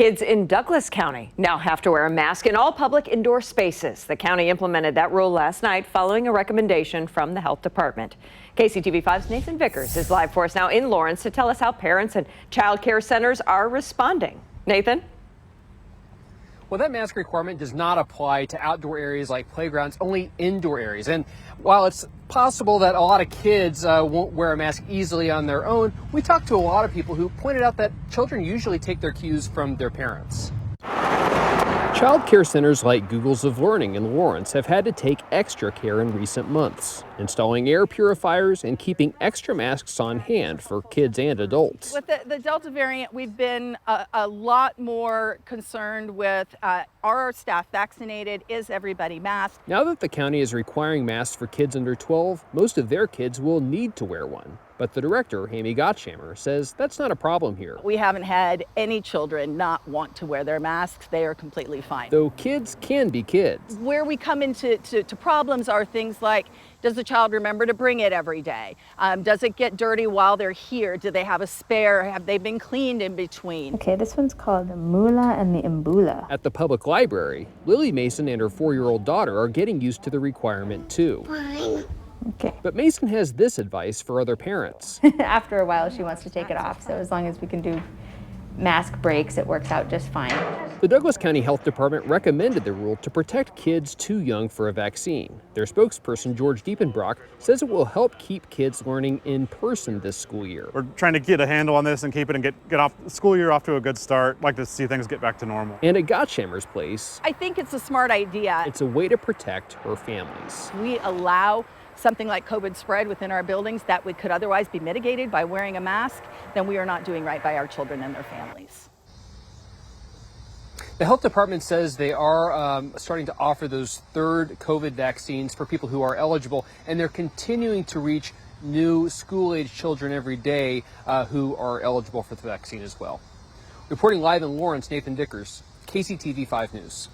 Kids in Douglas County now have to wear a mask in all public indoor spaces. The county implemented that rule last night following a recommendation from the health department. KCTV5's Nathan Vickers is live for us now in Lawrence to tell us how parents and child care centers are responding. Nathan? Well, that mask requirement does not apply to outdoor areas like playgrounds, only indoor areas. And while it's possible that a lot of kids won't wear a mask easily on their own, we talked to a lot of people who pointed out that children usually take their cues from their parents. Child care centers like Googles of Learning in Lawrence have had to take extra care in recent months, installing air purifiers and keeping extra masks on hand for kids and adults. With the Delta variant, we've been a lot more concerned with are our staff vaccinated? Is everybody masked? Now that the county is requiring masks for kids under 12, most of their kids will need to wear one. But the director, Amy Gottshammer, says that's not a problem here. We haven't had any children not want to wear their masks. They are completely fine. Though kids can be kids. Where we come into problems are things like, does the child remember to bring it every day? Does it get dirty while they're here? Do they have a spare? Have they been cleaned in between? Okay, this one's called the Mula and the Mbula. At the public library, Lily Mason and her 4-year-old daughter are getting used to the requirement too. Okay. But Mason has this advice for other parents. After a while, she wants to take it off. So as long as we can do mask breaks, it works out just fine. The Douglas County Health Department recommended the rule to protect kids too young for a vaccine. Their spokesperson, George Diepenbrock, says it will help keep kids learning in person this school year. We're trying to get a handle on this and keep it and get off the school year off to a good start. Like to see things get back to normal. And at Gottshammer's place, I think it's a smart idea. it's a way to protect her families. We allow something like COVID spread within our buildings that could otherwise be mitigated by wearing a mask, then we are not doing right by our children and their families. The health department says they are starting to offer those third COVID vaccines for people who are eligible, and they're continuing to reach new school-age children every day who are eligible for the vaccine as well. Reporting live in Lawrence, Nathan Vickers, KCTV 5 News.